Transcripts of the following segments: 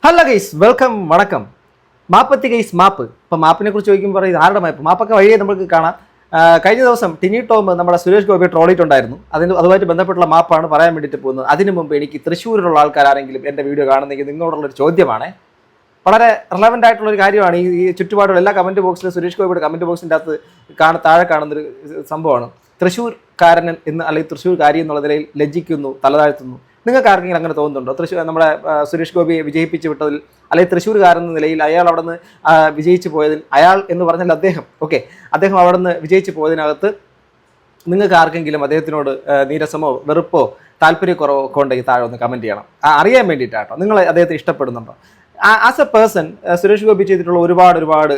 Hello guys, welcome, വണക്കം. മാപ്പത്തി guys, മാപ്പ്. ഇപ്പം മാപ്പിനെ കുറിച്ച് ചോദിക്കുമ്പോൾ പറയും ആരുടെ മാപ്പ്? മാപ്പൊക്കെ വഴിയെ നമുക്ക് കാണാം. കഴിഞ്ഞ ദിവസം ടിനി ടോം നമ്മുടെ സുരേഷ് ഗോപി ട്രോളിയിട്ടുണ്ടായിരുന്നു. അതുമായിട്ട് ബന്ധപ്പെട്ടുള്ള മാപ്പാണ് പറയാൻ വേണ്ടിയിട്ട് പോകുന്നത്. അതിനു മുമ്പ് എനിക്ക് തൃശ്ശൂരിലുള്ള ആൾക്കാരാരെങ്കിലും എൻ്റെ വീഡിയോ കാണുന്നെങ്കിൽ നിങ്ങളോടുള്ളൊരു ചോദ്യമാണ്. വളരെ റിലവൻ്റ് ആയിട്ടുള്ളൊരു കാര്യമാണ്. ഈ ചുറ്റുപാടുള്ള എല്ലാ കമൻറ്റ് ബോക്സിലും സുരേഷ് ഗോപിയുടെ കമൻറ്റ് ബോക്സിൻ്റെ അകത്ത് താഴെ കാണുന്നൊരു സംഭവമാണ്. തൃശ്ശൂർക്കാരൻ എന്ന് അല്ലെങ്കിൽ തൃശ്ശൂർക്കാരി എന്നുള്ള നിലയിൽ ലജ്ജിക്കുന്നു, തലതാഴ്ത്തുന്നു. നിങ്ങൾക്ക് ആർക്കെങ്കിലും അങ്ങനെ തോന്നുന്നുണ്ടോ? നമ്മുടെ സുരേഷ് ഗോപിയെ വിജയിപ്പിച്ച് വിട്ടതിൽ അല്ലെങ്കിൽ തൃശ്ശൂർക്കാരൻ എന്ന നിലയിൽ അയാൾ അവിടെ നിന്ന് വിജയിച്ചു പോയതിൽ, അയാൾ എന്ന് പറഞ്ഞാൽ അദ്ദേഹം അവിടെ നിന്ന് വിജയിച്ചു പോയതിനകത്ത് നിങ്ങൾക്ക് ആർക്കെങ്കിലും അദ്ദേഹത്തിനോട് നീരസമോ വെറുപ്പോ താല്പര്യക്കുറവോ ഒക്കെ ഉണ്ടെങ്കിൽ താഴെ ഒന്ന് കമൻറ്റ് ചെയ്യണം. അറിയാൻ വേണ്ടിയിട്ടാട്ടോ. നിങ്ങൾ അദ്ദേഹത്തെ ഇഷ്ടപ്പെടുന്നുണ്ടോ? As a person Suresh Gopi ചെയ്തിട്ടുള്ള ഒരുപാട്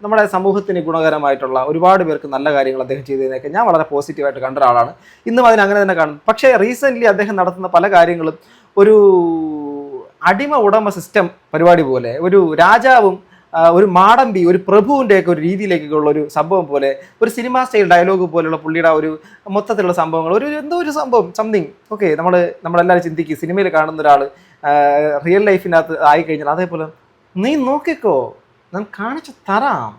നമ്മുടെ സമൂഹത്തിന് ഗുണകരമായിട്ടുള്ള ഒരുപാട് പേർക്ക് നല്ല കാര്യങ്ങൾ അദ്ദേഹം ചെയ്തതിനൊക്കെ ഞാൻ വളരെ പോസിറ്റീവായിട്ട് കണ്ട ഒരാളാണ്. ഇന്നും അങ്ങനെ തന്നെ കാണുന്നു. പക്ഷേ റീസെൻ്റ്ലി അദ്ദേഹം നടത്തുന്ന പല കാര്യങ്ങളും ഒരു അടിമ ഉടമ സിസ്റ്റം പരിപാടി പോലെ, ഒരു രാജാവും ഒരു മാടമ്പി, ഒരു പ്രഭുവിൻ്റെയൊക്കെ ഒരു രീതിയിലേക്കുള്ള ഒരു സംഭവം പോലെ, ഒരു സിനിമാ സ്റ്റൈൽ ഡയലോഗ് പോലെയുള്ള പുള്ളിയുടെ ഒരു മൊത്തത്തിലുള്ള സംഭവങ്ങൾ, ഒരു സംഭവം സംതിങ്. ഓക്കെ, നമ്മളെല്ലാവരും ചിന്തിക്കും, സിനിമയിൽ കാണുന്ന ഒരാൾ റിയൽ ലൈഫിനകത്ത് ആയിക്കഴിഞ്ഞാൽ അതേപോലെ നീ നോക്കിക്കോ, ഞാൻ കാണിച്ചു തരാം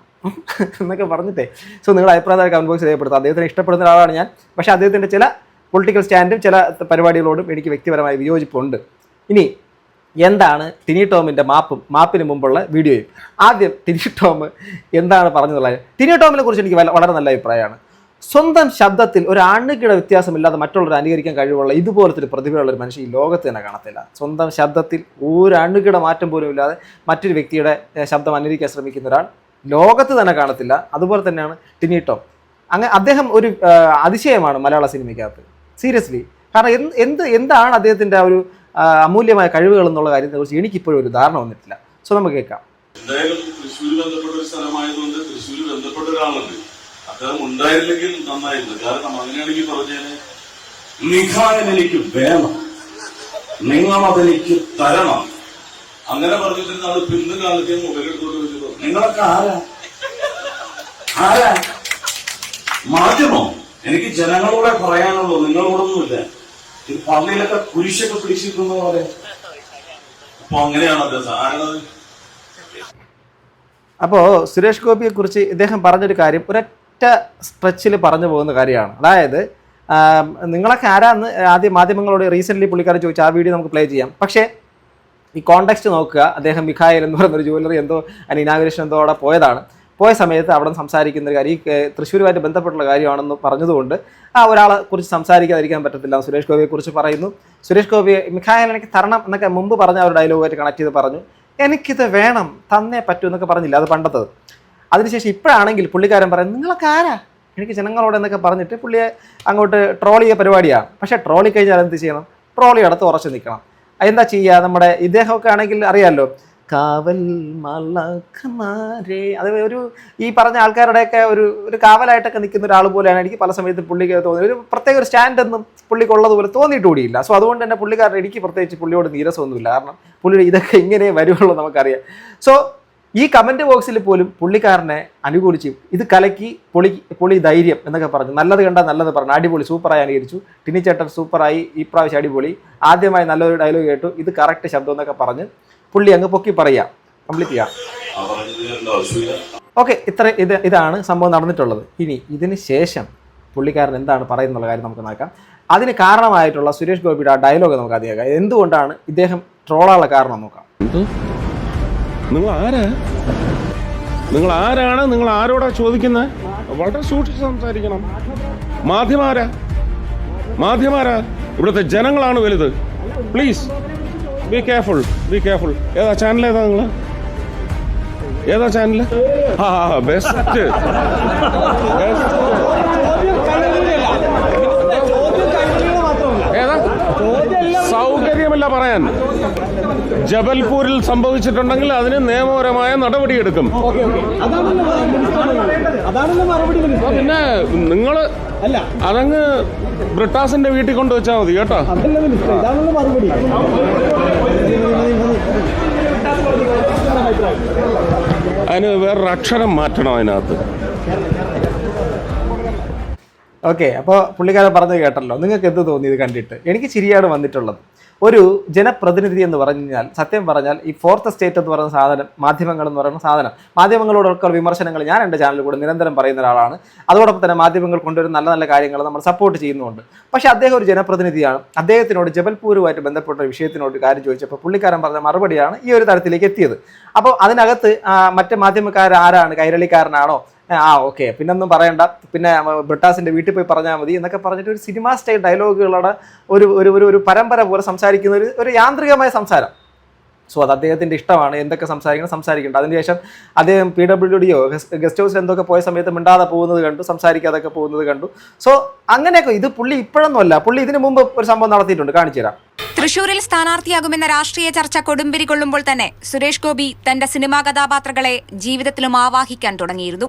എന്നൊക്കെ പറഞ്ഞിട്ടേ. സോ നിങ്ങളുടെ അഭിപ്രായം കമന്റ് ബോക്സിൽ രേഖപ്പെടുത്താം. അദ്ദേഹത്തിന് ഇഷ്ടപ്പെടുന്ന ഒരാളാണ് ഞാൻ. പക്ഷേ അദ്ദേഹത്തിൻ്റെ ചില പൊളിറ്റിക്കൽ സ്റ്റാൻഡും ചില പരിപാടികളോടും എനിക്ക് വ്യക്തിപരമായ വിയോജിപ്പുണ്ട്. ഇനി എന്താണ് ടിനി ടോമിൻ്റെ മാപ്പിന് മുമ്പുള്ള വീഡിയോയും? ആദ്യം ടിനി ടോം എന്താണ് പറഞ്ഞതുള്ളത്? ടിനി ടോമിനെ കുറിച്ച് എനിക്ക് വളരെ നല്ല അഭിപ്രായമാണ്. സ്വന്തം ശബ്ദത്തിൽ ഒരു അണുകിട വ്യത്യാസമില്ലാതെ മറ്റുള്ളവർ അനുകരിക്കാൻ കഴിവുള്ള ഇതുപോലത്തെ ഒരു പ്രതിഭയുള്ള ഒരു മനുഷ്യൻ ഈ ലോകത്ത് തന്നെ കാണത്തില്ല. സ്വന്തം ശബ്ദത്തിൽ ഒരു അണുകിട മാറ്റം പോലും ഇല്ലാതെ മറ്റൊരു വ്യക്തിയുടെ ശബ്ദം അനുകരിക്കാൻ ശ്രമിക്കുന്ന ഒരാൾ ലോകത്ത് തന്നെ കാണത്തില്ല. അതുപോലെ തന്നെയാണ് ടിനി ടോം. അദ്ദേഹം ഒരു അതിശയമാണ് മലയാള സിനിമയ്ക്കകത്ത്, സീരിയസ്ലി. കാരണം എന്താണ് അദ്ദേഹത്തിൻ്റെ ഒരു അമൂല്യമായ കഴിവുകൾ എന്നുള്ള കാര്യത്തെ കുറിച്ച് എനിക്കിപ്പോഴും ഒരു ധാരണ വന്നിട്ടില്ല. സോ നമുക്ക് കേൾക്കാം. എന്തായാലും തൃശ്ശൂർ ബന്ധപ്പെട്ട ഒരു സ്ഥലമായതുകൊണ്ട് തൃശ്ശൂർ ബന്ധപ്പെട്ട ഒരാളുണ്ട്. അദ്ദേഹം ഉണ്ടായിരുന്നെങ്കിൽ നന്നായിരുന്നു. കാരണം അങ്ങനെയാണെങ്കിൽ പറഞ്ഞേനെ, നിഖായൻ എനിക്ക് വേണം, നിങ്ങളതെനിക്ക് തരണം, അങ്ങനെ പറഞ്ഞിരുന്ന ആള് പിന്ന് കാലത്തെ മുതലെടുത്തോട്ട് വെച്ചത് നിങ്ങളൊക്കെ ആരാ മാധ്യമോ? എനിക്ക് ജനങ്ങളോടെ പറയാനുള്ളൂ, നിങ്ങളോടൊന്നുമില്ല. ഈ പള്ളിയിലൊക്കെ കുരിശൊക്കെ പിടിച്ചിരിക്കുന്ന പോലെ. അപ്പൊ അങ്ങനെയാണ് അദ്ദേഹം ആരാണത്? അപ്പോൾ സുരേഷ് ഗോപിയെ കുറിച്ച് ഇദ്ദേഹം പറഞ്ഞൊരു കാര്യം ഒരൊറ്റ സ്ട്രെച്ചിൽ പറഞ്ഞു പോകുന്ന കാര്യമാണ്. അതായത് നിങ്ങളൊക്കെ ആരാന്ന് ആദ്യം മാധ്യമങ്ങളോട് റീസെൻ്റ്ലി പുള്ളിക്കാരൻ ചോദിച്ചു. ആ വീഡിയോ നമുക്ക് പ്ലേ ചെയ്യാം. പക്ഷേ ഈ കോണ്ടെക്സ്റ്റ് നോക്കുക. അദ്ദേഹം മിഖായൽ എന്ന് പറയുന്നൊരു ജ്വല്ലറി ഇനാഗുറേഷൻ അവിടെ പോയ സമയത്ത് അവിടെ സംസാരിക്കുന്ന ഒരു കാര്യം ഈ തൃശ്ശൂരുമായിട്ട് ബന്ധപ്പെട്ടുള്ള കാര്യമാണെന്ന് പറഞ്ഞതുകൊണ്ട് ഒരാളെ കുറിച്ച് സംസാരിക്കാതിരിക്കാൻ പറ്റത്തില്ല. സുരേഷ് ഗോപിയെ കുറിച്ച് പറയുന്നു. സുരേഷ് ഗോപിയെ മിഖായൽ എനിക്ക് തരണം എന്നൊക്കെ മുമ്പ് പറഞ്ഞ ഒരു ഡയലോഗുമായിട്ട് കണക്ട് ചെയ്ത് പറഞ്ഞു. എനിക്കിത് വേണം, തന്നേ പറ്റൂ എന്നൊക്കെ പറഞ്ഞില്ല, അത് പണ്ടത്തത്. അതിനുശേഷം ഇപ്പോഴാണെങ്കിൽ പുള്ളിക്കാരൻ പറയും നിങ്ങളൊക്കെ ആരാ എനിക്ക് ജനങ്ങളോട് എന്നൊക്കെ പറഞ്ഞിട്ട് പുള്ളിയെ അങ്ങോട്ട് ട്രോൾ ചെയ്യുക പരിപാടിയാണ്. പക്ഷേ ട്രോളി കഴിഞ്ഞാൽ എന്ത് ചെയ്യണം? ട്രോളി അടുത്ത് ഉറച്ചു നിൽക്കണം. എന്താ ചെയ്യുക? നമ്മുടെ ഇദ്ദേഹമൊക്കെ ആണെങ്കിൽ അറിയാമല്ലോ, കാവൽ മലക്കമാരേ, അത് ഈ പറഞ്ഞ ആൾക്കാരുടെയൊക്കെ ഒരു കാവലായിട്ടൊക്കെ നിൽക്കുന്ന ഒരാൾ പോലെയാണ് എനിക്ക് പല സമയത്ത് പുള്ളിക്ക് തോന്നിയത്. ഒരു പ്രത്യേക ഒരു സ്റ്റാൻഡൊന്നും പുള്ളിക്കുള്ളതുപോലെ തോന്നിയിട്ട് കൂടിയില്ല. സോ അതുകൊണ്ട് തന്നെ പുള്ളിക്കാരൻ എനിക്ക് പ്രത്യേകിച്ച് പുള്ളിയോട് നീരസമൊന്നുമില്ല. കാരണം പുള്ളിയുടെ ഇതൊക്കെ ഇങ്ങനെ വരുള്ളൂ നമുക്കറിയാം. സോ ഈ കമൻറ്റ് ബോക്സിൽ പോലും പുള്ളിക്കാരനെ അനുകൂലിച്ചു. ഇത് കലക്കി പൊളി ധൈര്യം എന്നൊക്കെ പറഞ്ഞു. നല്ലത് കണ്ടാൽ നല്ലത് പറഞ്ഞു. അടിപൊളി, സൂപ്പറായി അനുകരിച്ചു. ടിനി ചേട്ടൻ സൂപ്പറായി, ഈ പ്രാവശ്യം അടിപൊളി, ആദ്യമായി നല്ലൊരു ഡയലോഗ് കേട്ടു, ഇത് കറക്റ്റ് ശബ്ദം എന്നൊക്കെ പറഞ്ഞ് പുള്ളി അങ്ങ് പൊക്കി പറയാം, കംപ്ലീറ്റ് ചെയ്യാം. ഓക്കെ, ഇതാണ് സംഭവം നടന്നിട്ടുള്ളത്. ഇനി ഇതിന് ശേഷം പുള്ളിക്കാരൻ എന്താണ് പറയുന്നുള്ള കാര്യം നമുക്ക് നോക്കാം. അതിന് കാരണമായിട്ടുള്ള സുരേഷ് ഗോപിയുടെ ആ ഡയലോഗ് നമുക്ക് ആദ്യം കേൾക്കാം. എന്തുകൊണ്ടാണ് ഇദ്ദേഹം ട്രോളാനുള്ള കാരണം നോക്കാം. നിങ്ങൾ ആരാണ്? നിങ്ങൾ ആരോടാ ചോദിക്കുന്നത്? വളരെ സൂക്ഷിച്ച് സംസാരിക്കണം. മാധ്യമാരാ ഇവിടുത്തെ ജനങ്ങളാണ് വലുത്. Please be careful. ഏതാ ചാനൽ? ഏതാ ചാനൽ? ബെസ്റ്റ്. ഏതാ? സൗകര്യമില്ല പറയാൻ. ജബൽപൂരിൽ സംഭവിച്ചിട്ടുണ്ടെങ്കിൽ അതിന് നിയമപരമായ നടപടിയെടുക്കും. പിന്നെ നിങ്ങൾ അതങ്ങ് ബ്രിട്ടാസിന്റെ വീട്ടിൽ കൊണ്ടുവച്ചാൽ മതി കേട്ടോ. അതിന് വേറൊരു അക്ഷരം മാറ്റണം അതിനകത്ത്. ഓക്കെ, അപ്പോൾ പുള്ളിക്കാരൻ പറഞ്ഞത് കേട്ടല്ലോ. നിങ്ങൾക്ക് എന്ത് തോന്നി ഇത് കണ്ടിട്ട്? എനിക്ക് ചിരിയാണ് വന്നിട്ടുള്ളത്. ഒരു ജനപ്രതിനിധി എന്ന് പറഞ്ഞാൽ സത്യം പറഞ്ഞാൽ ഈ ഫോർത്ത് സ്റ്റേറ്റ് എന്ന് പറയുന്ന സാധനം, മാധ്യമങ്ങൾ എന്ന് പറയുന്ന സാധനം, മാധ്യമങ്ങളോടൊക്കെ വിമർശനങ്ങൾ ഞാൻ എൻ്റെ ചാനലിൽ കൂടെ നിരന്തരം പറയുന്ന ഒരാളാണ്. അതോടൊപ്പം തന്നെ മാധ്യമങ്ങൾ കൊണ്ടുവരുന്ന നല്ല നല്ല കാര്യങ്ങൾ നമ്മൾ സപ്പോർട്ട് ചെയ്യുന്നുണ്ട്. പക്ഷേ അദ്ദേഹം ഒരു ജനപ്രതിനിധിയാണ്. അദ്ദേഹത്തിനോട് ജബൽപൂരുമായിട്ട് ബന്ധപ്പെട്ട വിഷയത്തിനോട് കാര്യം ചോദിച്ചപ്പോൾ പുള്ളിക്കാരൻ പറഞ്ഞ മറുപടിയാണ് ഈ ഒരു തരത്തിലേക്ക് എത്തിയത്. അപ്പോൾ അതിനകത്ത് മറ്റ് മാധ്യമക്കാർ ആരാണ്, കൈരളിക്കാരനാണോ, ഓക്കെ പിന്നൊന്നും പറയണ്ട, പിന്നെ ബ്രിട്ടാസിന്റെ വീട്ടിൽ പോയി പറഞ്ഞാൽ മതി എന്നൊക്കെ പറഞ്ഞിട്ട് ഒരു സിനിമ സ്റ്റൈൽ ഡയലോഗുകളുടെ ഒരു പരമ്പര പോലെ സംസാരിക്കുന്ന ഒരു യാന്ത്രികമായ സംസാരം. സോ അത് അദ്ദേഹത്തിൻ്റെ ഇഷ്ടമാണ്, എന്തൊക്കെ സംസാരിക്കേണ്ട. അതിനുശേഷം അദ്ദേഹം PWDയോ ഗസ്റ്റ് ഹൗസിൽ എന്തൊക്കെ പോയ സമയത്ത് മിണ്ടാതെ പോകുന്നത് കണ്ടു, സംസാരിക്കാതൊക്കെ പോകുന്നത് കണ്ടു. സോ അങ്ങനെയൊക്കെ ഇത് പുള്ളി ഇപ്പോഴൊന്നുമല്ല, പുള്ളി ഇതിനു മുമ്പ് ഒരു സംഭവം നടത്തിയിട്ടുണ്ട്, കാണിച്ചു തരാം. തൃശൂരിൽ സ്ഥാനാർത്ഥിയാകുമെന്ന രാഷ്ട്രീയ ചർച്ച കൊടുമ്പിരി കൊള്ളുമ്പോൾ തന്നെ സുരേഷ് ഗോപി തന്റെ സിനിമാ കഥാപാത്രങ്ങളെ ജീവിതത്തിലും ആവാഹിക്കാൻ തുടങ്ങിയിരുന്നു.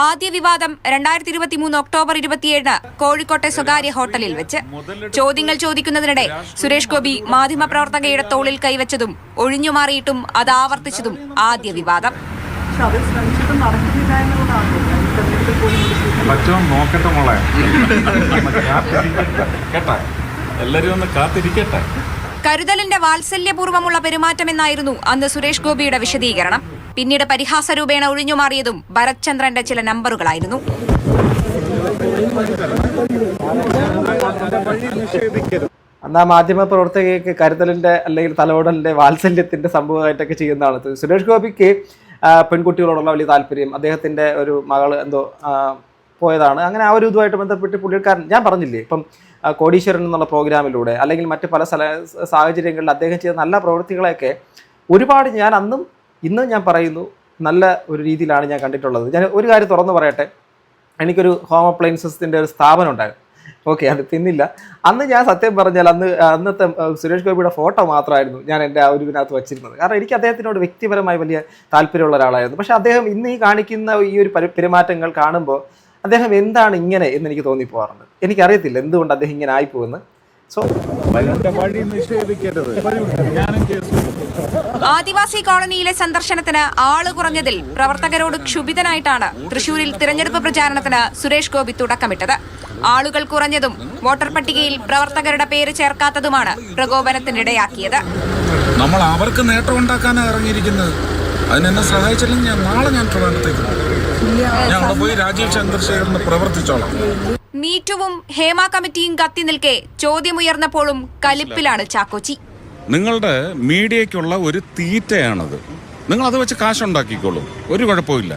ആദ്യ വിവാദം 2023 ഒക്ടോബർ 27 കോഴിക്കോട്ടെ സ്വകാര്യ ഹോട്ടലിൽ വെച്ച്. ചോദ്യങ്ങൾ ചോദിക്കുന്നതിനിടെ സുരേഷ് ഗോപി മാധ്യമപ്രവർത്തകയുടെ തോളിൽ കൈവച്ചതും ഒഴിഞ്ഞുമാറിയിട്ടും അത് ആവർത്തിച്ചതും ആദ്യ വിവാദം. നോക്കട്ടെ മോളെ, കേട്ടാ എല്ലാരും ഒന്ന് കാത്തിരിക്കട്ടെ. കരുതലിന്റെ വാത്സല്യപൂർവ്വമുള്ള പെരുമാറ്റമെന്നായിരുന്നു അന്ന് സുരേഷ് ഗോപിയുടെ വിശദീകരണം. പിന്നീട് പരിഹാസരൂപേണ ഒഴിഞ്ഞുമാറിയതും ഭരത് ചന്ദ്രന്റെ ചില നമ്പറുകളായിരുന്നു. അന്ന് ആ മാധ്യമ പ്രവർത്തകയ്ക്ക് കരുതലിന്റെ അല്ലെങ്കിൽ തലോടലിന്റെ വാത്സല്യത്തിന്റെ സംഭവമായിട്ടൊക്കെ ചെയ്യുന്നതാണ്. സുരേഷ് ഗോപിക്ക് പെൺകുട്ടികളോടുള്ള വലിയ താല്പര്യം, അദ്ദേഹത്തിന്റെ ഒരു മകള് എന്തോ പോയതാണ്. അങ്ങനെ ആ ഒരു ഇതുമായിട്ട് ബന്ധപ്പെട്ട് പുള്ളിക്കാരൻ, ഞാൻ പറഞ്ഞില്ലേ ഇപ്പം കോടീശ്വരൻ എന്നുള്ള പ്രോഗ്രാമിലൂടെ അല്ലെങ്കിൽ മറ്റ് പല സാഹചര്യങ്ങളിൽ അദ്ദേഹം ചെയ്ത നല്ല പ്രവൃത്തികളെയൊക്കെ ഒരുപാട് ഞാൻ അന്നും ഇന്നും ഞാൻ പറയുന്നു നല്ല ഒരു രീതിയിലാണ് ഞാൻ കണ്ടിട്ടുള്ളത്. ഞാൻ ഒരു കാര്യം തുറന്നു പറയട്ടെ, എനിക്കൊരു ഹോം അപ്ലയൻസസിൻ്റെ ഒരു സ്ഥാപനം ഉണ്ടായിരുന്നു. ഓക്കെ, അത് പിന്നില്ല. അന്ന് ഞാൻ സത്യം പറഞ്ഞാൽ അന്നത്തെ സുരേഷ് ഗോപിയുടെ ഫോട്ടോ മാത്രമായിരുന്നു ഞാൻ എൻ്റെ ആ ഒരു ഇതിനകത്ത് വച്ചിരുന്നത്. കാരണം എനിക്ക് അദ്ദേഹത്തിനോട് വ്യക്തിപരമായി വലിയ താല്പര്യമുള്ള ഒരാളായിരുന്നു. പക്ഷേ അദ്ദേഹം ഇന്ന് ഈ കാണിക്കുന്ന ഈ ഒരു പെരുമാറ്റങ്ങൾ കാണുമ്പോൾ അദ്ദേഹം എന്താണ് ഇങ്ങനെ എന്ന് എനിക്ക് തോന്നിപ്പോകാറുണ്ട്. എനിക്കറിയത്തില്ല എന്തുകൊണ്ട് അദ്ദേഹം ഇങ്ങനെ ആയിപ്പോകുന്നു. സോ ആദിവാസി കോളനിയിലെ സന്ദർശനത്തിന് ആള് കുറഞ്ഞതിൽ പ്രവർത്തകരോട് ക്ഷുഭിതനായിട്ടാണ് തൃശൂരിൽ തിരഞ്ഞെടുപ്പ് പ്രചാരണത്തിന് സുരേഷ് ഗോപി തുടക്കമിട്ടത്. ആളുകൾ കുറഞ്ഞതും വോട്ടർ പട്ടികയിൽ പ്രവർത്തകരുടെ പേര് ചേർക്കാത്തതുമാണ് പ്രകോപനത്തിനിടയാക്കിയത്. നമ്മൾ അവർക്ക് നേട്ടം ഉണ്ടാക്കാനാണ് ഇറങ്ങിയിരിക്കുന്നത്. അതിനെന്നെ സഹായിച്ചില്ലെങ്കിൽ നാളെ ഞാൻ ട്രിവാൻഡ്രത്തേക്ക് ഞാൻ അവിടെ പോയി രാജീവ് ചന്ദ്രശേഖരന് പ്രവർത്തിച്ചോളാം. മീറ്റുവും ഹേമ കമ്മിറ്റിയും കത്തി നിൽക്കെ ചോദ്യമുയർന്നപ്പോഴും കലിപ്പിലാണ് ചാക്കോച്ചി. നിങ്ങളുടെ മീഡിയയ്ക്കുള്ള ഒരു തീറ്റയാണത്. നിങ്ങൾ അത് വെച്ച് കാശുണ്ടാക്കിക്കോളൂ, ഒരു കുഴപ്പമില്ല.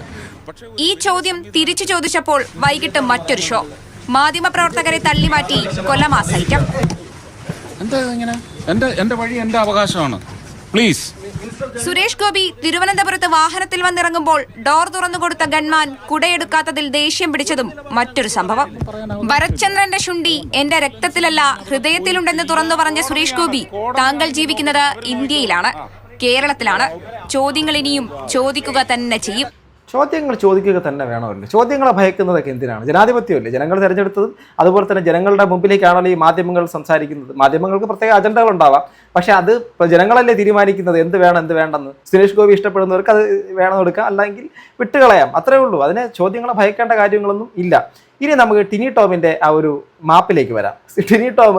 ഈ ചോദ്യം തിരിച്ചു ചോദിച്ചപ്പോൾ വൈകിട്ട് മറ്റൊരു ഷോ. മാധ്യമപ്രവർത്തകരെ തള്ളിമാറ്റി കൊല്ലമാസൈറ്റം. എന്താ ഇങ്ങനെ? എന്റെ വഴി എന്റെ അവകാശമാണ്, പ്ലീസ്. സുരേഷ് ഗോപി തിരുവനന്തപുരത്ത് വാഹനത്തിൽ വന്നിറങ്ങുമ്പോൾ ഡോർ തുറന്നുകൊടുത്ത ഗൺമാൻ കുടയെടുക്കാത്തതിൽ ദേഷ്യം പിടിച്ചതും മറ്റൊരു സംഭവം. ഭരത് ചന്ദ്രന്റെ ശുണ്ഠി എന്റെ രക്തത്തിലല്ല ഹൃദയത്തിലുണ്ടെന്ന് തുറന്നു പറഞ്ഞ സുരേഷ് ഗോപി താങ്കൾ ജീവിക്കുന്നത് ഇന്ത്യയിലാണ്, കേരളത്തിലാണ്. ചോദ്യങ്ങൾ ഇനിയും ചോദിക്കുക തന്നെ ചെയ്യും. ചോദ്യങ്ങൾ ചോദിക്കുക തന്നെ വേണമല്ലോ. ചോദ്യങ്ങളെ ഭയക്കുന്നതൊക്കെ എന്തിനാണ്? ജനാധിപത്യമല്ലേ, ജനങ്ങൾ തിരഞ്ഞെടുത്തതും. അതുപോലെ തന്നെ ജനങ്ങളുടെ മുമ്പിലേക്കാണല്ലോ ഈ മാധ്യമങ്ങൾ സംസാരിക്കുന്നത്. മാധ്യമങ്ങൾക്ക് പ്രത്യേക അജണ്ടകൾ ഉണ്ടാവാം, പക്ഷെ അത് ജനങ്ങളല്ലേ തീരുമാനിക്കുന്നത് എന്ത് വേണം എന്ത് വേണ്ടെന്ന്. സുരേഷ് ഗോപി ഇഷ്ടപ്പെടുന്നവർക്ക് അത് വേണമെന്ന് എടുക്കാം, അല്ലെങ്കിൽ വിട്ടുകളയാം, അത്രേ ഉള്ളൂ. അതിനെ ചോദ്യങ്ങളെ ഭയക്കേണ്ട കാര്യങ്ങളൊന്നും ഇല്ല. ഇനി നമുക്ക് ടിനി ടോമിന്റെ ആ ഒരു മാപ്പിലേക്ക് വരാം. ടിനി ടോം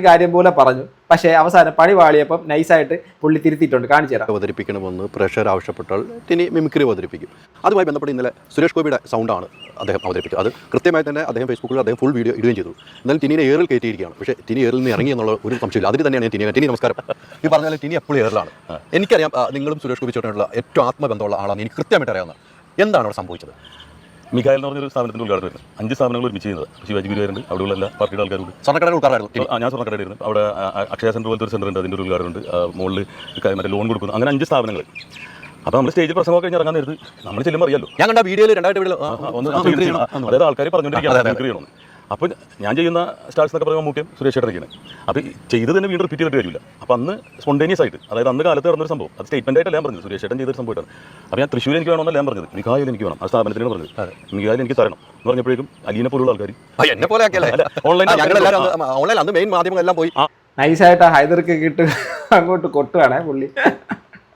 കാര്യം പോലെ പറഞ്ഞു, പക്ഷേ അവസാനം പണി വാളിയപ്പം നൈസായിട്ട് പുള്ളി തിരുത്തിയിട്ടുണ്ട്. കാണിച്ചു തരാം. അവതരിപ്പിക്കണമെന്ന് പ്രേക്ഷകർ ആവശ്യപ്പെട്ടാൽ ടിനി മിമിക്രി അവതരിപ്പിക്കും. അതുമായി ബന്ധപ്പെട്ട് ഇന്നലെ സുരേഷ് ഗോപിയുടെ സൗണ്ടാണ് അദ്ദേഹം അവതരിപ്പിച്ചത്. അത് കൃത്യമായി തന്നെ അദ്ദേഹം ഫേസ്ബുക്കിൽ അദ്ദേഹം ഫുൾ വീഡിയോ ഇടുകയും ചെയ്തു. എന്നാൽ ടിനിയെ ഏറിൽ കയറ്റിയിരിക്കുകയാണ്. പക്ഷേ ടിനി ഏറിൽ നിന്ന് ഇറങ്ങി എന്നുള്ള ഒരു സംശയമില്ല. അതിന് തന്നെയാണ് ടിനി നമസ്കാരം. ഈ പറഞ്ഞാൽ ടിനി എപ്പോഴും ഏറിലാണ്. എനിക്കറിയാം നിങ്ങളും സുരേഷ് ഗോപി ചേട്ടനുള്ള ഏറ്റവും ആത്മബന്ധമുള്ള ആളാണ്, എനിക്ക് കൃത്യമായിട്ട് അറിയാവുന്നത്. എന്താണ് അവിടെ സംഭവിച്ചത്? മിഖായൽ എന്ന് പറഞ്ഞൊരു സ്ഥാപനത്തിന്റെ ഉദ്ഘാടനം വരുന്നത് 5 സ്ഥാപനങ്ങൾ ഒരുമിച്ച് ചെയ്യുന്നത്. ശിവാജി ഗുരുവാരുണ്ട്, അവിടെയുള്ള എല്ലാ പാർട്ടിയുടെ ആൾക്കാരുണ്ട്. സ്വർണ്ണക്കടയുടെ ഉദ്ഘാടനമായിരുന്നു. ഞാൻ സ്വർണ്ണക്കടയായിരുന്നു. അവിടെ അക്ഷയ സെന്റർ പോലത്തെ ഒരു സെന്റർ ഉണ്ട്, അതിൻ്റെ ഒരു ഉദ്ഘാടനമുണ്ട്. മുകളിൽ മറ്റേ ലോൺ കൊടുക്കുന്നു. അങ്ങനെ 5 സ്ഥാപനങ്ങൾ. അപ്പോൾ നമ്മൾ സ്റ്റേജിൽ പ്രസംഗമൊക്കെ കഴിഞ്ഞ് ഇറങ്ങാൻ നേരത്ത് നമ്മൾ ചെല്ലുമ്പോൾ അറിയാലോ, ഞാൻ കണ്ട വീഡിയോയിൽ അതായത് ആൾക്കാർ പറഞ്ഞുകൊണ്ടിരിക്കുകയാണ്. അപ്പോൾ ഞാൻ ചെയ്യുന്ന സ്റ്റാർസ് എന്നൊക്കെ പറയുമ്പോൾ മൂട്ടിയും സുരേഷ് ചേട്ടനൊക്കെയാണ്. അപ്പോൾ ചെയ്ത് തന്നെ വീണ്ടും റിപ്പീറ്റ് ചെയ്തിട്ട് കാര്യമില്ല. അപ്പോൾ അന്ന് സ്പോണ്ടേനിയസ് ആയിട്ട്, അതായത് അന്ന് കാലത്ത് നടന്നൊരു സംഭവം, അത് സ്റ്റേറ്റ്മെന്റ് ആയിട്ടല്ല ഞാൻ പറഞ്ഞത്, സുരേഷ് ചേട്ടൻ ചെയ്തൊരു സംഭവമായിട്ടാണ്. അപ്പോൾ ഞാൻ തൃശ്ശൂർ എനിക്ക് വേണമെന്നല്ല ഞാൻ പറഞ്ഞത്, മിഖായിൽ എനിക്ക് വേണം. ആ സ്ഥാപനത്തിനാണ് പറഞ്ഞത് മിഖായിൽ എനിക്ക് തരണം എന്ന് പറഞ്ഞപ്പോഴേക്കും അലീനെ പോലുള്ള ആൾക്കാർ എന്നെ പോലെ ഓൺലൈൻ അന്ന് മെയിൻ മാധ്യമങ്ങളെല്ലാം പോയി നൈസായിട്ട് ഹൈദർക്ക് കിട്ടുക അങ്ങോട്ട് കൊട്ടുവാണേ പുള്ളി.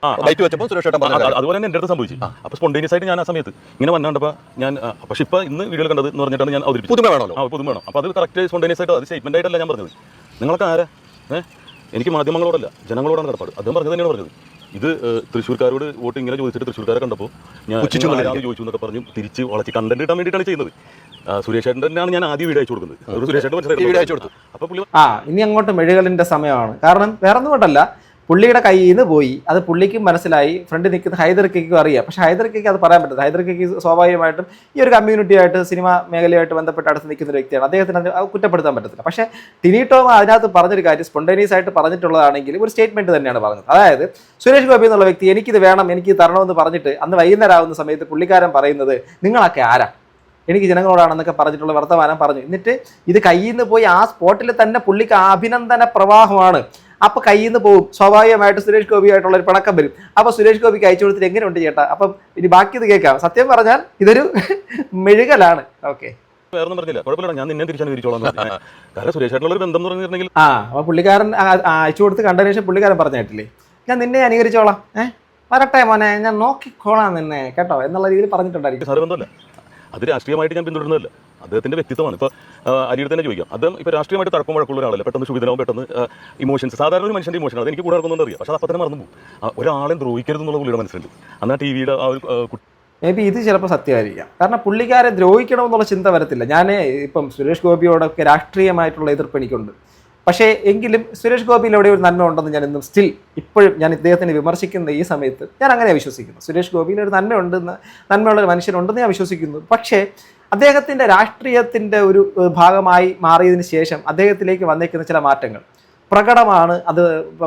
അതുപോലെ തന്നെ എൻ്റെ അടുത്ത് സംഭവിച്ചു. അപ്പോൾ സ്പോണ്ടേനിയസ് ആയിട്ട് ഞാൻ ആ സമയത്ത് ഇങ്ങനെ വന്നാണ്ടപ്പോൾ ഞാൻ, പക്ഷേ ഇപ്പോൾ ഇന്ന് വീഡിയോയിൽ കണ്ടത് എന്ന് പറഞ്ഞിട്ടാണ് ഞാൻ അവതരിപ്പിച്ചത്. പുതുമ വേണം. അപ്പോൾ അത് കറക്റ്റ് സ്പോണ്ടേനിയസ് ആയിട്ട്, അത് സ്റ്റേറ്റ്മെന്റ് ആയിട്ടല്ല ഞാൻ പറഞ്ഞത്. നിങ്ങളൊക്കെ ആരാ എനിക്ക് മാധ്യമങ്ങളോടല്ല ജനങ്ങളോടാണ് കടപ്പാട്. അദ്ദേഹം പറഞ്ഞത് തന്നെയാണ് പറഞ്ഞത്. ഇത് തൃശ്ശൂർക്കാരോട് വോട്ട് ഇങ്ങനെ ചോദിച്ചിട്ട് തൃശ്ശൂർക്കാരെ കണ്ടപ്പോൾ ഞാൻ ചോദിച്ചു എന്നൊക്കെ പറഞ്ഞ് തിരിച്ച് വളച്ച് കണ്ടന്റ് കിട്ടാൻ വേണ്ടിയിട്ടാണ് ചെയ്യുന്നത്. സുരേഷ് ചേട്ടനാണ് ഞാൻ ആദ്യം വീഡിയോ അയച്ചു കൊടുക്കുന്നത്. സുരേഷ് ചേട്ടൻ മനസ്സിലായി. അപ്പോൾ പുള്ളി ഇനി അങ്ങോട്ട് മെഴുകലിന്റെ സമയമാണ്. കാരണം വേറെ ഒന്നും കൊണ്ടല്ല, പുള്ളിയുടെ കയ്യിൽ നിന്ന് പോയി. അത് പുള്ളിക്കും മനസ്സിലായി, ഫ്രണ്ടിൽ നിൽക്കുന്ന ഹൈദർക്കും അറിയാം. പക്ഷേ ഹൈദർക്കും അത് പറയാൻ പറ്റില്ല. ഹൈദർക്കും സ്വാഭാവികമായിട്ടും ഈ ഒരു കമ്മ്യൂണിറ്റിയായിട്ട് സിനിമ മേഖലയായിട്ട് ബന്ധപ്പെട്ട് അടുത്ത് നിൽക്കുന്ന ഒരു വ്യക്തിയാണ്. അദ്ദേഹത്തിന് അത് കുറ്റപ്പെടുത്താൻ പറ്റത്തില്ല. പക്ഷേ ടിനി ടോം അതിനകത്ത് പറഞ്ഞൊരു കാര്യം സ്പോണ്ടേനിയസ് ആയിട്ട് പറഞ്ഞിട്ടുള്ളതാണെങ്കിൽ ഒരു സ്റ്റേറ്റ്മെന്റ് തന്നെയാണ് പറഞ്ഞത്. അതായത് സുരേഷ് ഗോപി എന്നുള്ള വ്യക്തി എനിക്കിത് വേണം, എനിക്ക് തരണമെന്ന് പറഞ്ഞിട്ട് അന്ന് വൈകുന്നേരം ആവുന്ന സമയത്ത് പുള്ളിക്കാരൻ പറയുന്നത് നിങ്ങളൊക്കെ ആരാ, എനിക്ക് ജനങ്ങളോടാണെന്നൊക്കെ പറഞ്ഞിട്ടുള്ള വർത്തമാനം പറഞ്ഞു. എന്നിട്ട് ഇത് കയ്യിൽ നിന്ന് പോയി ആ സ്പോട്ടിൽ തന്നെ പുള്ളിക്ക് അഭിനന്ദന പ്രവാഹമാണ്. അപ്പോൾ കയ്യിൽ നിന്ന് പോകും. സ്വാഭാവികമായിട്ട് സുരേഷ് ഗോപിയായിട്ടുള്ള ഒരു പിണക്കം വരും. അപ്പോൾ സുരേഷ് ഗോപിക്ക് അയച്ചു കൊടുത്തിട്ട് എങ്ങനെയുണ്ട് ചേട്ടാ? അപ്പം ഇനി ബാക്കി ഇത് കേൾക്കാം. സത്യം പറഞ്ഞാൽ ഇതൊരു മെഴുകലാണ്. ഓക്കെ, വേറൊന്നും പറഞ്ഞില്ല, കുഴപ്പമില്ല, ഞാൻ നിന്നെ തിരിച്ചാണ് തിരിച്ചോളാം. കാരണം സുരേഷ് ചേട്ടനുള്ള ഒരു ബന്ധം എന്ന് പറഞ്ഞിട്ടുണ്ടെങ്കിൽ അപ്പോൾ പുള്ളിക്കാരൻ അയച്ചു കൊടുത്ത് കണ്ടതിന് ശേഷം പുള്ളിക്കാരൻ പറഞ്ഞിട്ടില്ലേ, ഞാൻ നിന്നെ അനുകരിച്ചോളാം, വരട്ടെ മോനെ, ഞാൻ നോക്കിക്കോളാം നിന്നെ കേട്ടോ എന്നുള്ള രീതിയിൽ പറഞ്ഞിട്ടുണ്ടായിരിക്കും. സാറ് ബന്ധമല്ല, അത് രാഷ്ട്രീയമായിട്ട് ഞാൻ പിന്തുടരുന്നതല്ല. അദ്ദേഹത്തിന്റെ വ്യക്തിത്വമാണ്. ഇപ്പോൾ അരിയുടെ തന്നെ ചോദിക്കാം, അദ്ദേഹം ഇപ്പോൾ രാഷ്ട്രീയമായിട്ട് തർക്കം വഴക്കുള്ള ഒരാളല്ല. പെട്ടെന്ന് ശുഭിതനാവും, പെട്ടെന്ന് ഇമോഷൻസ്, സാധാരണ ഒരു മനുഷ്യൻ്റെ ഇമോഷൻ, അത് എനിക്ക് കൂടെ നടക്കുന്നുണ്ട് അറിയാം. പക്ഷേ അത് അപ്പം തന്നെ മറന്നു പോകും. ഒരാളെ ദ്രോഹിക്കരുത് എന്നുള്ള പുള്ളിയുടെ മനസ്സിലുണ്ട്. എന്നാൽ ടി വിയുടെ ആ ഒരു മേ ബി ഇത് ചിലപ്പോൾ സത്യമായിരിക്കാം. കാരണം പുള്ളിക്കാരെ ദ്രോഹിക്കണമെന്നുള്ള ചിന്ത വരത്തില്ല. ഞാൻ ഇപ്പം സുരേഷ് ഗോപിയോടൊക്കെ രാഷ്ട്രീയമായിട്ടുള്ള എതിർപ്പ് എനിക്കുണ്ട്. പക്ഷേ എങ്കിലും സുരേഷ് ഗോപിയിൽ എവിടെ ഒരു നന്മ ഉണ്ടെന്ന് ഞാൻ ഇന്നും സ്റ്റിൽ ഇപ്പോഴും ഞാൻ ഇദ്ദേഹത്തിനെ വിമർശിക്കുന്ന ഈ സമയത്ത് ഞാൻ അങ്ങനെ വിശ്വസിക്കുന്നു. സുരേഷ് ഗോപിയിൽ ഒരു നന്മയുണ്ടെന്ന്, നന്മയുള്ള ഒരു മനുഷ്യനുണ്ടെന്ന് ഞാൻ വിശ്വസിക്കുന്നു. പക്ഷേ അദ്ദേഹത്തിൻ്റെ രാഷ്ട്രീയത്തിൻ്റെ ഒരു ഭാഗമായി മാറിയതിന് ശേഷം അദ്ദേഹത്തിലേക്ക് വന്നേക്കുന്ന ചില മാറ്റങ്ങൾ പ്രകടമാണ്. അത്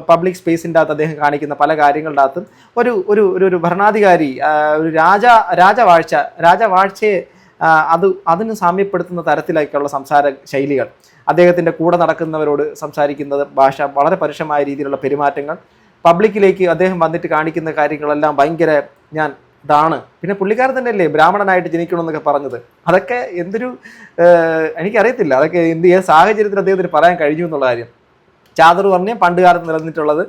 പബ്ലിക് സ്പേസിൻ്റെ അകത്ത് അദ്ദേഹം കാണിക്കുന്ന പല കാര്യങ്ങളുടെ അകത്തും ഒരു ഒരു ഒരു ഭരണാധികാരി, ഒരു രാജവാഴ്ചയെ അതിന് സാമ്യപ്പെടുത്തുന്ന തരത്തിലേക്കുള്ള സംസാര ശൈലികൾ, അദ്ദേഹത്തിൻ്റെ കൂടെ നടക്കുന്നവരോട് സംസാരിക്കുന്നത്, ഭാഷ, വളരെ പരുഷമായ രീതിയിലുള്ള പെരുമാറ്റങ്ങൾ, പബ്ലിക്കിലേക്ക് അദ്ദേഹം വന്നിട്ട് കാണിക്കുന്ന കാര്യങ്ങളെല്ലാം ഭയങ്കര ഇതാണ്. പിന്നെ പുള്ളിക്കാരൻ തന്നെയല്ലേ ബ്രാഹ്മണനായിട്ട് ജനിക്കണമെന്നൊക്കെ പറഞ്ഞത്. അതൊക്കെ എന്തൊരു എനിക്കറിയത്തില്ല, അതൊക്കെ ഏത് സാഹചര്യത്തിൽ അദ്ദേഹത്തിന് പറയാൻ കഴിഞ്ഞു എന്നുള്ള കാര്യം. ചാദർ പറഞ്ഞ് പണ്ട് കാലത്ത് നിലനിന്നിട്ടുള്ളത്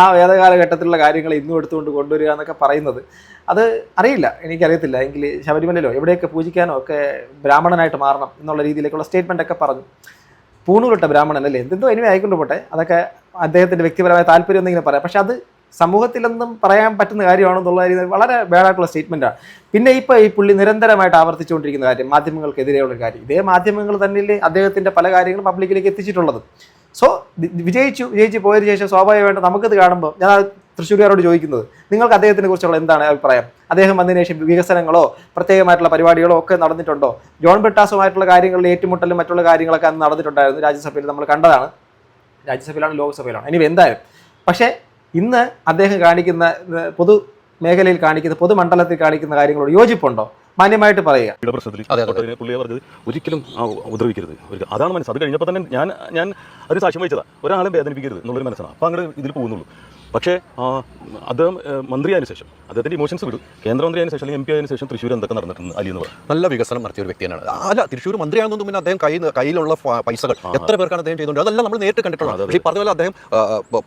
ആ വേദകാലഘട്ടത്തിലുള്ള കാര്യങ്ങൾ ഇന്നും എടുത്തുകൊണ്ട് കൊണ്ടുവരിക എന്നൊക്കെ പറയുന്നത് അത് അറിയില്ല, എനിക്കറിയത്തില്ല. എങ്കിൽ ശബരിമലയിലോ എവിടെയൊക്കെ പൂജിക്കാനോ ഒക്കെ ബ്രാഹ്മണനായിട്ട് മാറണം എന്നുള്ള രീതിയിലേക്കുള്ള സ്റ്റേറ്റ്മെൻ്റ് ഒക്കെ പറഞ്ഞു. പൂണൂലിട്ട ബ്രാഹ്മണനല്ലേ, എന്തെന്തോ ഇനി ആയിക്കൊണ്ട് പോട്ടെ, അതൊക്കെ അദ്ദേഹത്തിൻ്റെ വ്യക്തിപരമായ താല്പര്യം എന്തെങ്കിലും പറയാം. പക്ഷെ അത് സമൂഹത്തിലൊന്നും പറയാൻ പറ്റുന്ന കാര്യമാണെന്നുള്ള രീതിയിൽ വളരെ ബാഡായിട്ടുള്ള സ്റ്റേറ്റ്മെൻറ്റാണ്. പിന്നെ ഇപ്പോൾ ഈ പുള്ളി നിരന്തരമായിട്ട് ആവർത്തിച്ചുകൊണ്ടിരിക്കുന്ന കാര്യം മാധ്യമങ്ങൾക്കെതിരെയുള്ള കാര്യം, ഇതേ മാധ്യമങ്ങൾ തന്നെയല്ലേ അദ്ദേഹത്തിൻ്റെ പല കാര്യങ്ങളും പബ്ലിക്കിലേക്ക് എത്തിച്ചിട്ടുള്ളത്. സോ വിജയിച്ചു പോയതിനു ശേഷം സ്വാഭാവികമായിട്ട് നമുക്കത് കാണുമ്പോൾ ഞാൻ തൃശ്ശൂരുകാരോട് ചോദിക്കുന്നത്, നിങ്ങൾക്ക് അദ്ദേഹത്തിനെ കുറിച്ചുള്ള എന്താണ് അഭിപ്രായം? അദ്ദേഹം വന്നതിന് ശേഷം വികസനങ്ങളോ പ്രത്യേകമായിട്ടുള്ള പരിപാടികളോ ഒക്കെ നടന്നിട്ടുണ്ടോ? ജോൺ ബ്രിട്ടാസുമായിട്ടുള്ള കാര്യങ്ങളിൽ ഏറ്റുമുട്ടലും മറ്റുള്ള കാര്യങ്ങളൊക്കെ അന്ന് നടന്നിട്ടുണ്ടായിരുന്നു. രാജ്യസഭയിൽ നമ്മൾ കണ്ടതാണ്. രാജ്യസഭയിലാണ് ലോക്സഭയിലാണ് ഇനി എന്തായാലും. പക്ഷേ ഇന്ന് അദ്ദേഹം കാണിക്കുന്ന പൊതു മേഖലയിൽ കാണിക്കുന്ന പൊതുമണ്ഡലത്തിൽ കാണിക്കുന്ന കാര്യങ്ങളോട് യോജിപ്പുണ്ടോ? മാന്യമായിട്ട് പറയുക. പ്രശ്നത്തിൽ പുള്ളിയെ പറഞ്ഞത് ഒരിക്കലും ഉപദ്രവിക്കരുത്. അതാണ് മനസ്സ്. അത് കഴിഞ്ഞപ്പോൾ തന്നെ ഞാൻ അതിന് സാക്ഷ്യം വഹിച്ചതാണ്. ഒരാളെ വേദനിപ്പിക്കരുത് എന്നുള്ളൊരു മനസ്സാണ്. അപ്പോൾ അങ്ങനെ ഇതിൽ പോകുന്നുള്ളൂ. പക്ഷേ അദ്ദേഹം മന്ത്രിയായതിനു ശേഷം അദ്ദേഹത്തിൻ്റെ ഇമോഷൻസ് വിടും. കേന്ദ്രമന്ത്രിയായതിനു ശേഷം അല്ലെങ്കിൽ MP ആയതിനു ശേഷം തൃശ്ശൂർ എന്തൊക്കെ നടന്നിട്ടുണ്ട് അലി എന്ന് പറയും. നല്ല വികസനം നടത്തിയ ഒരു വ്യക്തിയാണ്. അല്ല, തൃശ്ശൂർ മന്ത്രിയാകുന്നതും പിന്നെ അദ്ദേഹം കയ്യിലുള്ള പൈസകൾ എത്ര പേർക്കാണ് അദ്ദേഹം ചെയ്തുകൊണ്ട് അതെല്ലാം നമ്മൾ നേരിട്ട് കണ്ടിട്ടുള്ളത്. പക്ഷേ പറഞ്ഞ പോലെ അദ്ദേഹം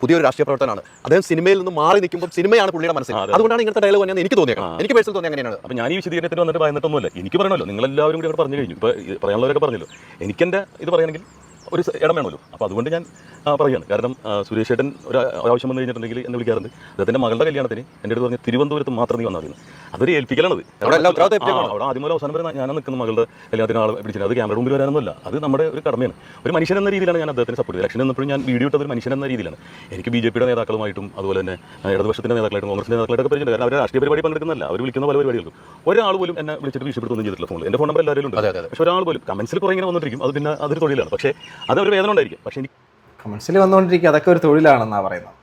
പുതിയൊരു രാഷ്ട്രീയ പ്രവർത്തനമാണ്. അദ്ദേഹം സിനിമയിൽ നിന്ന് മാറി നിൽക്കുമ്പോൾ സിനിമയാണ് പുള്ളിയുടെ മനസ്സിൽ. അതുകൊണ്ടാണ് ഇങ്ങനത്തെ ഡയലോഗ് തന്നെ എനിക്ക് തോന്നിയത്. എനിക്ക് പേഴ്സണൽ തോന്നി അങ്ങനെയാണ്. അപ്പോൾ ഞാൻ ഈ വിശദീകരണത്തിന് വന്നിട്ട് പറയുന്നിട്ടൊന്നുമില്ല. എനിക്ക് പറയണമല്ലോ, നിങ്ങളെല്ലാവരും കൂടി അവിടെ പറഞ്ഞു കഴിഞ്ഞു. ഇപ്പോൾ പറയാനുള്ളവരൊക്കെ പറഞ്ഞല്ലോ. എനിക്കെൻ്റെ ഇത് പറയണമെങ്കിൽ ഒരു ഇടം വേണമല്ലോ. അപ്പോൾ അതുകൊണ്ട് ഞാൻ പറയുകയാണ്. കാരണം സുരേഷ് ചേട്ടൻ ഒരു ആവശ്യം വന്നു കഴിഞ്ഞിട്ടുണ്ടെങ്കിൽ എന്നെ വിളിക്കാറുണ്ട്. അദ്ദേഹത്തിൻ്റെ മകളുടെ കല്യാണത്തിന് എൻ്റെ അടുത്ത് പറഞ്ഞ് തിരുവനന്തപുരത്ത് മാത്രം നീ വന്നാൽ മതി. അതൊരു ഏൽപ്പിക്കലാണത്. അവിടെ ആദ്യം മുതൽ അവസാനം വരെ ഞാൻ നിൽക്കുന്ന മകളുടെ കല്യാണത്തിന് ആളെ പിടിച്ചത്. അത് ക്യാമറ മുമ്പിൽ വരാനൊന്നുമല്ല, അത് നമ്മുടെ ഒരു കടമയാണ്. ഒരു മനുഷ്യൻ എന്ന രീതിയിലാണ് ഞാൻ അദ്ദേഹത്തിന് സപ്പോർട്ട് ചെയ്തത്. ഇലക്ഷൻ എന്നപ്പോഴും ഞാൻ വീഡിയോ ഇട്ടത് ഒരു മനുഷ്യൻ എന്ന രീതിയിലാണ്. എനിക്ക് BJP-യുടെ നേതാക്കളുമായിട്ടും അതുപോലെ തന്നെ ഇടതുപക്ഷത്തിൻ്റെ നേതാക്കളായിട്ടും കോൺഗ്രസിൻ്റെ നേതാക്കളായിട്ടൊക്കെ പരിചയം. കാരണം അവർ രാഷ്ട്രീയ പരിപാടി പങ്കെടുക്കുന്നില്ല, അവർ വിളിക്കുന്ന പല പരിപാടികൾക്കും. ഒരാൾ പോലും എന്നെ വിളിച്ചിട്ട് ഭീഷണിപ്പെടുത്തൊന്നും ചെയ്തിട്ടില്ല ഫോണിൽ. എൻ്റെ ഫോൺ നമ്പർ എല്ലാവരും ഉണ്ട്. പക്ഷേ ഒരാൾ പോലും കമൻസിൽ കുറേ ഇങ്ങനെ വന്നിരിക്കും. അത് പിന്നെ അതൊരു തൊഴിലാണ്. പക്ഷേ അതൊരു വേദന ഉണ്ടായിരിക്കും. പക്ഷേ എനിക്ക് കമൻസിൽ വന്നുകൊണ്ടിരിക്കുക അതൊക്കെ ഒരു തൊഴിലാണെന്നാണ് പറയുന്നത്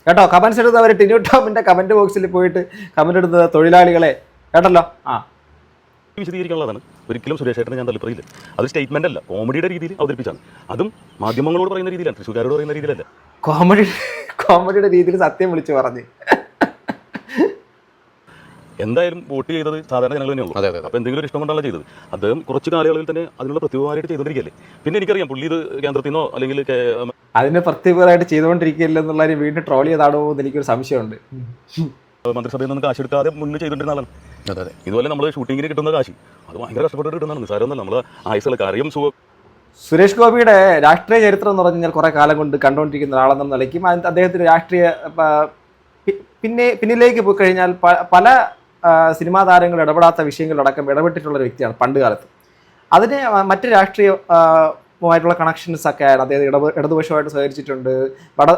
കേട്ടോ. കമൻസ് എടുത്തവർ ടിനി ടോമിൻ്റെ കമൻറ്റ് ബോക്സിൽ പോയിട്ട് കമൻറ്റ് എടുത്ത തൊഴിലാളികളെ കേട്ടല്ലോ. വിശദീകരിക്കാനുള്ളതാണ്. ഒരിക്കലും സുരേഷ് ചേട്ടനെ ഞാൻ താല്പര്യമില്ല. അത് സ്റ്റേറ്റ്മെന്റ് അല്ല, കോമഡിയുടെ രീതിയിൽ അവതരിപ്പിച്ചാണ്. അതും മാധ്യമങ്ങളോട് പറയുന്ന രീതിയിലാണ്, തൃശ്ശൂർക്കാരോട് പറയുന്ന രീതിയിലല്ല. കോമഡിയുടെ രീതിയിൽ സത്യം വിളിച്ചു പറഞ്ഞ് എന്തായാലും വോട്ട് ചെയ്തത് സാധാരണ ജനങ്ങൾ തന്നെയുള്ളൂ. അപ്പോൾ എന്തെങ്കിലും ഒരു ഇഷ്ടം കൊണ്ടാണ് ചെയ്തത്. അദ്ദേഹം കുറച്ച് കാലയളവിൽ തന്നെ അതിനുള്ള പ്രത്യേകമായിട്ട് ചെയ്തുകൊണ്ടിരിക്കുകയല്ലേ. പിന്നെ എനിക്കറിയാം പുള്ളി ഇത് കേന്ദ്രത്തിൽ നിന്നോ അല്ലെങ്കിൽ അതിന് പ്രത്യേകമായിട്ട് ചെയ്തുകൊണ്ടിരിക്കുകയല്ല എന്നുള്ള വീണ്ടും ട്രോൾ ചെയ്താണോ എന്ന് എനിക്കൊരു സംശയമുണ്ട്. മന്ത്രിസഭയിൽ നിന്ന് കാശ് എടുക്കാതെ മുന്നിൽ ചെയ്തുകൊണ്ടിരുന്ന ആളാണ്. ഇതുപോലെ നമ്മൾ ഷൂട്ടിങ്ങിന് കിട്ടുന്ന കാശ് അത് ഭയങ്കര കഷ്ടപ്പെട്ട് കിട്ടുന്നതാണ്. നിസ്സാരമൊന്നുമല്ല. നമ്മൾ ആയുസുകളൊക്കെ അറിയാം. സുരേഷ് ഗോപിയുടെ രാഷ്ട്രീയ ചരിത്രം എന്ന് പറഞ്ഞു കഴിഞ്ഞാൽ കുറേ കാലം കൊണ്ട് കണ്ടുകൊണ്ടിരിക്കുന്ന ഒരാളെന്ന നിലയ്ക്കും അദ്ദേഹത്തിൻ്റെ രാഷ്ട്രീയ പിന്നിലേക്ക് പോയി കഴിഞ്ഞാൽ പല സിനിമാ താരങ്ങൾ ഇടപെടാത്ത വിഷയങ്ങളിലടക്കം ഇടപെട്ടിട്ടുള്ള ഒരു വ്യക്തിയാണ് പണ്ട് കാലത്ത്. അതിന് മറ്റ് രാഷ്ട്രീയമായിട്ടുള്ള കണക്ഷൻസ് ഒക്കെ ആണ്. അദ്ദേഹം ഇടതുപക്ഷമായിട്ട് സഹകരിച്ചിട്ടുണ്ട്,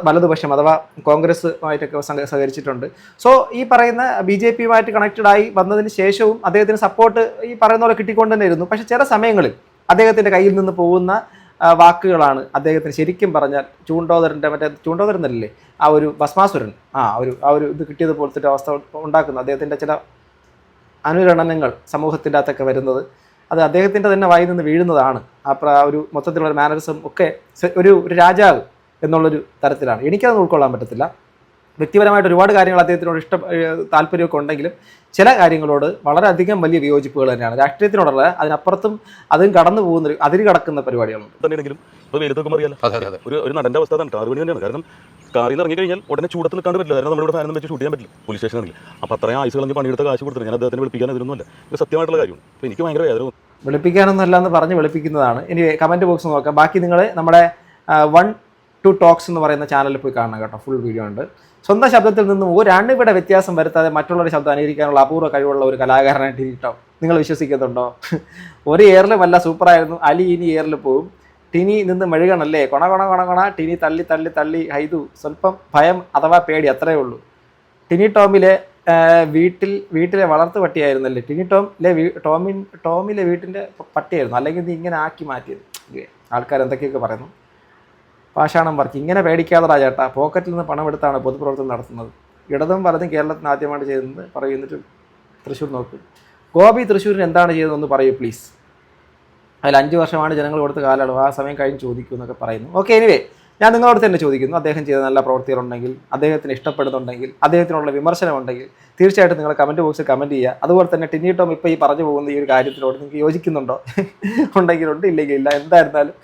വലതുപക്ഷം അഥവാ കോൺഗ്രസ്സുമായിട്ടൊക്കെ സഹകരിച്ചിട്ടുണ്ട്. സോ ഈ പറയുന്ന BJPയുമായിട്ട് കണക്റ്റഡായി വന്നതിന് ശേഷവും അദ്ദേഹത്തിന് സപ്പോർട്ട് ഈ പറയുന്ന പോലെ കിട്ടിക്കൊണ്ട് തന്നെ ഇരുന്നു. പക്ഷേ ചില സമയങ്ങളിൽ അദ്ദേഹത്തിൻ്റെ കയ്യിൽ നിന്ന് പോകുന്ന വാക്കുകളാണ് അദ്ദേഹത്തിന് ശരിക്കും പറഞ്ഞാൽ ചൂണ്ടോദരൻ എന്നല്ലേ ആ ഒരു ഭസ്മാസുരൻ ആ ഒരു ഇത് കിട്ടിയത് പോലത്തെ അവസ്ഥ ഉണ്ടാക്കുന്നത്. അദ്ദേഹത്തിൻ്റെ ചില അനുരണനങ്ങൾ സമൂഹത്തിൻ്റെ അകത്തൊക്കെ വരുന്നത് അത് അദ്ദേഹത്തിൻ്റെ തന്നെ വായിൽ നിന്ന് വീഴുന്നതാണ്. ഒരു മൊത്തത്തിലുള്ള മാനറിസം ഒക്കെ ഒരു രാജാവ് എന്നുള്ളൊരു തരത്തിലാണ്. എനിക്കതൊന്നും ഉൾക്കൊള്ളാൻ പറ്റത്തില്ല. വ്യക്തിപരമായിട്ട് ഒരുപാട് കാര്യങ്ങൾ അദ്ദേഹത്തിനോട് താല്പര്യമൊക്കെ ഉണ്ടെങ്കിലും ചില കാര്യങ്ങളോട് വളരെയധികം വലിയ വിയോജിപ്പുകൾ തന്നെയാണ്. രാഷ്ട്രീയത്തിനോടുള്ള അതിനപ്പുറത്തും അതും കടന്നു പോകുന്ന അതിര് കടക്കുന്ന പരിപാടികളുണ്ട്. തന്നെയാണെങ്കിലും ഇപ്പോൾ വെയിലത്തൊക്കെ അറിയാലോ, ഒരു നടൻ്റെ അവസ്ഥ അതാണ്. കാർ പണി തന്നെയാണ്. കാരണം കാറിൽ നിന്ന് ഇറങ്ങി കഴിഞ്ഞാൽ ഉടനെ ചൂടത്തിൽ നിൽക്കാണ്ട് പറ്റില്ല. കാരണം നമ്മളിവിടെ ഫാനൊന്നും വെച്ച് ഷൂട്ട് ചെയ്യാൻ പറ്റില്ല പോലീസ് സ്റ്റേഷനിൽ. അപ്പോൾ അത്രയും ആയുസ് കളഞ്ഞ് പണിയെടുത്ത കാശ് കൊടുത്തിട്ട് ഞാൻ അദ്ദേഹത്തിന് വിളിപ്പിക്കാൻ ഇതിനൊന്നുമല്ല. ഇത് സത്യമായിട്ടുള്ള കാര്യമാണ്. അപ്പോൾ എനിക്ക് ഭയങ്കര വേദന. വിളിപ്പിക്കാനൊന്നും അല്ല എന്ന് പറഞ്ഞ് വിളിപ്പിക്കുന്നതാണ്. ഇനി കമൻറ്റ് ബോക്സ് നോക്കാം. ബാക്കി നിങ്ങൾ നമ്മുടെ 1-2 ടോക്സ് എന്ന് പറയുന്ന ചാനലിൽ പോയി കാണണം കേട്ടോ. ഫുൾ വീഡിയോ ഉണ്ട്. സ്വന്തം ശബ്ദത്തിൽ നിന്നും ഒരു അണുവിടെ വ്യത്യാസം വരുത്താതെ മറ്റുള്ളവരുടെ ശബ്ദം അനുകരിക്കാനുള്ള അപൂർവ കഴിവുള്ള ഒരു കലാകാരനായിട്ട് ടിനിട്ടോ. നിങ്ങൾ വിശ്വസിക്കുന്നുണ്ടോ? ഒരു എയറിലും അല്ല, സൂപ്പറായിരുന്നു. അലി ഇനി എയറിൽ പോകും. ടിനി നിന്ന് മെഴുകണല്ലേ, കൊണ ടിനി തള്ളി ഹൈതു സ്വല്പം ഭയം അഥവാ പേടി, അത്രയേ ഉള്ളൂ. ടിനി ടോമിലെ വീട്ടിലെ വളർത്തു പട്ടിയായിരുന്നല്ലേ ടോമിലെ വീട്ടിൻ്റെ പട്ടിയായിരുന്നു, അല്ലെങ്കിൽ ഇത് ഇങ്ങനെ ആക്കി മാറ്റിയത്. ആൾക്കാർ എന്തൊക്കെയൊക്കെ പറയുന്നു. പാഷാണം വർക്ക് ഇങ്ങനെ പേടിക്കാതെടാ ചേട്ടാ, പോക്കറ്റിൽ നിന്ന് പണം എടുത്താണ് പൊതുപ്രവർത്തനം നടത്തുന്നത്. ഇടതും വലതും കേരളത്തിന് ആദ്യമായിട്ട് ചെയ്തത് പറയുന്നിട്ട് തൃശ്ശൂർ നോക്കും. ഗോപി തൃശ്ശൂരിന് എന്താണ് ചെയ്തതെന്ന് പറയൂ പ്ലീസ്. അതിൽ 5 വർഷമാണ് ജനങ്ങൾ കൊടുത്ത കാലയളവ്, ആ സമയം കഴിഞ്ഞ് ചോദിക്കൂ എന്നൊക്കെ പറയുന്നു. ഓക്കെ, എനിവേ ഞാൻ നിങ്ങളോട് തന്നെ ചോദിക്കുന്നു, അദ്ദേഹം ചെയ്ത നല്ല പ്രവൃത്തികളുണ്ടെങ്കിൽ, അദ്ദേഹത്തിന് ഇഷ്ടപ്പെടുന്നുണ്ടെങ്കിൽ, അദ്ദേഹത്തിനുള്ള വിമർശനം ഉണ്ടെങ്കിൽ തീർച്ചയായിട്ടും നിങ്ങൾ കമൻറ്റ് ബോക്സിൽ കമൻറ്റ് ചെയ്യുക. അതുപോലെ തന്നെ ടിനി ടോം ഇപ്പോൾ ഈ പറഞ്ഞു പോകുന്ന ഈ ഒരു കാര്യത്തിനോട് നിങ്ങൾക്ക് യോജിക്കുന്നുണ്ടോ? ഉണ്ടെങ്കിലുണ്ട്, ഇല്ലെങ്കിൽ ഇല്ല. എന്തായിരുന്നാലും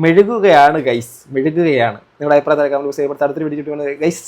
മെഴുകുകയാണ് ഗൈസ്, മെഴുകുകയാണ്. നിങ്ങളുടെ അഭിപ്രായത്തിൽ കമൻറ്റ് ബോക്സ് ചെയ്യുമ്പോൾ അടുത്തൊരു വീഡിയോ ഗൈസ്.